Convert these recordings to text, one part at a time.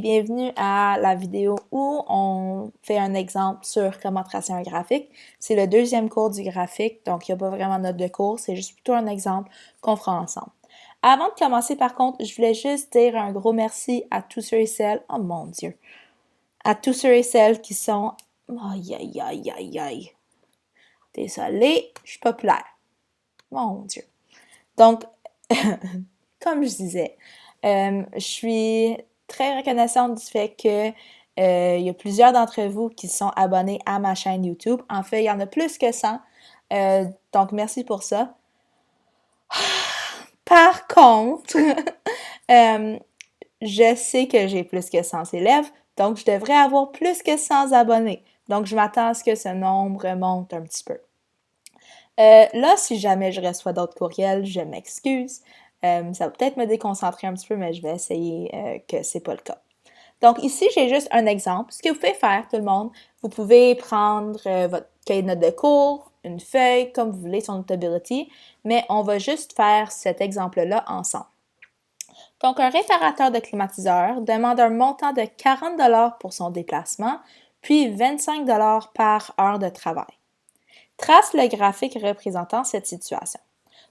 Bienvenue à la vidéo où on fait un exemple sur comment tracer un graphique. C'est le deuxième cours du graphique, donc il n'y a pas vraiment de note de cours, c'est juste plutôt un exemple qu'on fera ensemble. Avant de commencer, par contre, je voulais juste dire un gros merci à tous ceux et celles, oh mon Dieu, à tous ceux et celles qui sont, aïe aïe aïe aïe aïe, désolée, je suis populaire, mon Dieu. Donc, comme je disais, je suis très reconnaissante du fait que il y a plusieurs d'entre vous qui sont abonnés à ma chaîne YouTube. En fait, il y en a plus que 100. Donc, merci pour ça. Par contre, je sais que j'ai plus que 100 élèves, donc je devrais avoir plus que 100 abonnés. Donc, je m'attends à ce que ce nombre monte un petit peu. Là, si jamais je reçois d'autres courriels, je m'excuse. Ça va peut-être me déconcentrer un petit peu, mais je vais essayer que c'est pas le cas. Donc ici, j'ai juste un exemple. Ce que vous pouvez faire, tout le monde, vous pouvez prendre votre cahier de notes de cours, une feuille, comme vous voulez, sur Notability, mais on va juste faire cet exemple-là ensemble. Donc, un réparateur de climatiseur demande un montant de 40 $ pour son déplacement, puis 25 $ par heure de travail. Trace le graphique représentant cette situation.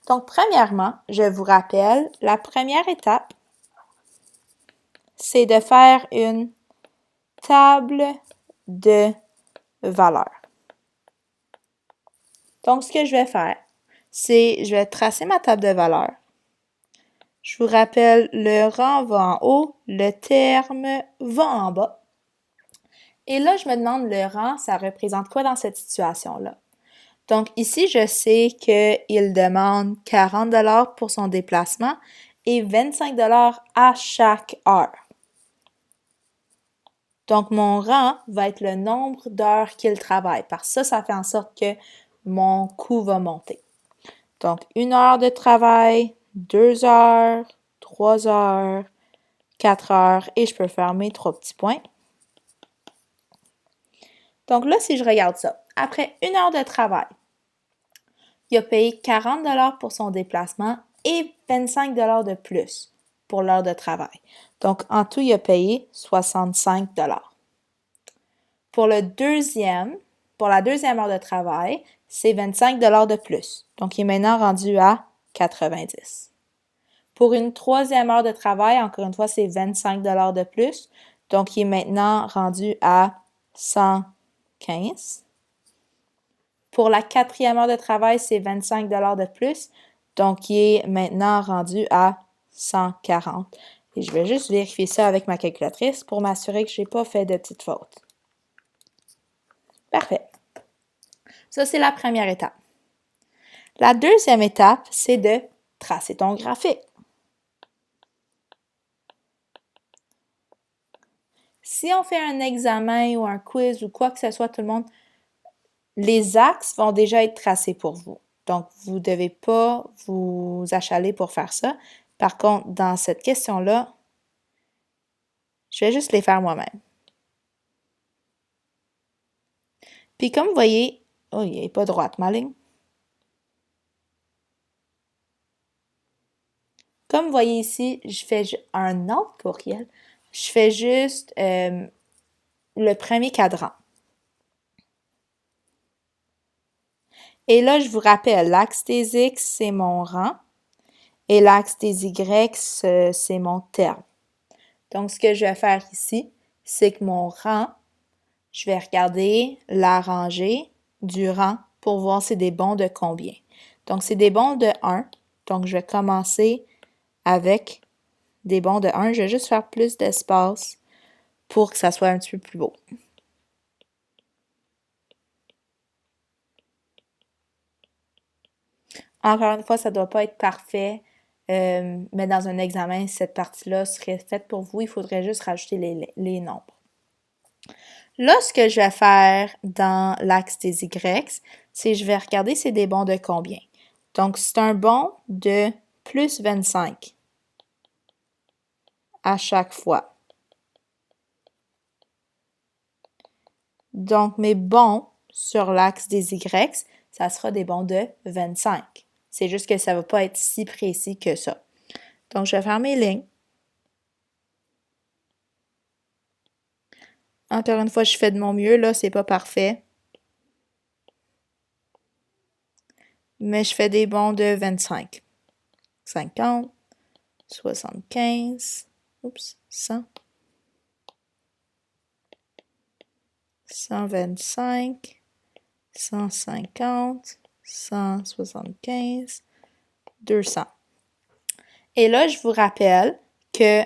Donc, premièrement, je vous rappelle, la première étape, c'est de faire une table de valeurs. Donc, ce que je vais faire, c'est je vais tracer ma table de valeurs. Je vous rappelle, le rang va en haut, le terme va en bas. Et là, je me demande le rang, ça représente quoi dans cette situation-là? Donc ici, je sais qu'il demande 40 $ pour son déplacement et 25 $ à chaque heure. Donc mon rang va être le nombre d'heures qu'il travaille, parce que ça fait en sorte que mon coût va monter. Donc 1 heure de travail, 2 heures, 3 heures, 4 heures et je peux faire mes 3 petits points. Donc là, si je regarde ça, après 1 heure de travail, il a payé 40 $ pour son déplacement et 25 $ de plus pour l'heure de travail. Donc, en tout, il a payé 65 $. Pour la deuxième heure de travail, c'est 25 $ de plus. Donc, il est maintenant rendu à 90. Pour une troisième heure de travail, encore une fois, c'est 25 $ de plus. Donc, il est maintenant rendu à 115. Pour la quatrième heure de travail, c'est 25 $ de plus. Donc, il est maintenant rendu à 140. Et je vais juste vérifier ça avec ma calculatrice pour m'assurer que je n'ai pas fait de petites fautes. Parfait. Ça, c'est la première étape. La deuxième étape, c'est de tracer ton graphique. Si on fait un examen ou un quiz ou quoi que ce soit, tout le monde, les axes vont déjà être tracés pour vous. Donc, vous ne devez pas vous achaler pour faire ça. Par contre, dans cette question-là, je vais juste les faire moi-même. Puis comme vous voyez, oh, il n'est pas droite ma ligne. Comme vous voyez ici, je fais un autre courriel. Je fais juste le premier cadran. Et là, je vous rappelle, l'axe des X, c'est mon rang. Et l'axe des Y, c'est mon terme. Donc, ce que je vais faire ici, c'est que mon rang, je vais regarder la rangée du rang pour voir c'est des bons de combien. Donc, c'est des bons de 1. Donc, je vais commencer avec des bons de 1. Je vais juste faire plus d'espace pour que ça soit un petit peu plus beau. Encore une fois, ça ne doit pas être parfait, mais dans un examen, cette partie-là serait faite pour vous. Il faudrait juste rajouter les nombres. Là, ce que je vais faire dans l'axe des Y, c'est que je vais regarder c'est des bons de combien. Donc, c'est un bon de plus 25 à chaque fois. Donc, mes bons sur l'axe des Y, ça sera des bons de 25. C'est juste que ça ne va pas être si précis que ça. Donc, je vais faire mes lignes. Encore une fois, je fais de mon mieux, là, c'est pas parfait. Mais je fais des bonds de 25. 50, 75, oups, 100, 125, 150, 175, 200. Et là, je vous rappelle que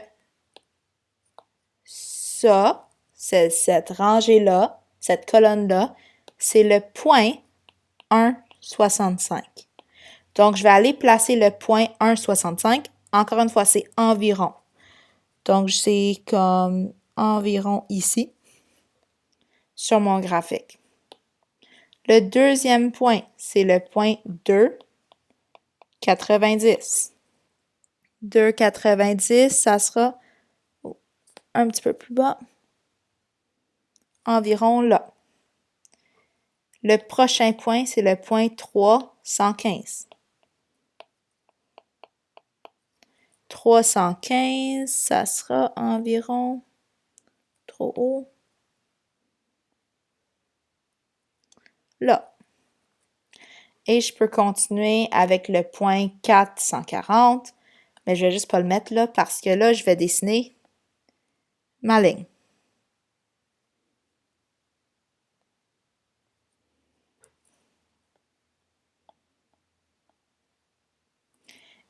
ça, cette rangée-là, cette colonne-là, c'est le point 1,65. Donc, je vais aller placer le point 1,65. Encore une fois, c'est environ. Donc, c'est comme environ ici, sur mon graphique. Le deuxième point, c'est le point 2,90. 2,90, ça sera un petit peu plus bas, environ là. Le prochain point, c'est le point 315. 315, ça sera environ trop haut. Là. Et je peux continuer avec le point 440, mais je vais juste pas le mettre là parce que là, je vais dessiner ma ligne.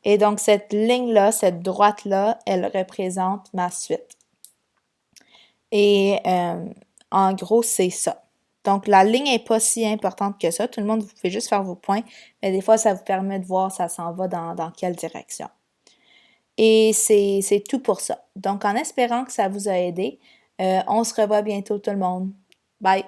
Et donc, cette ligne-là, cette droite-là, elle représente ma suite. Et en gros, c'est ça. Donc, la ligne n'est pas si importante que ça. Tout le monde, vous pouvez juste faire vos points, mais des fois, ça vous permet de voir ça s'en va dans quelle direction. Et c'est tout pour ça. Donc, en espérant que ça vous a aidé, on se revoit bientôt tout le monde. Bye!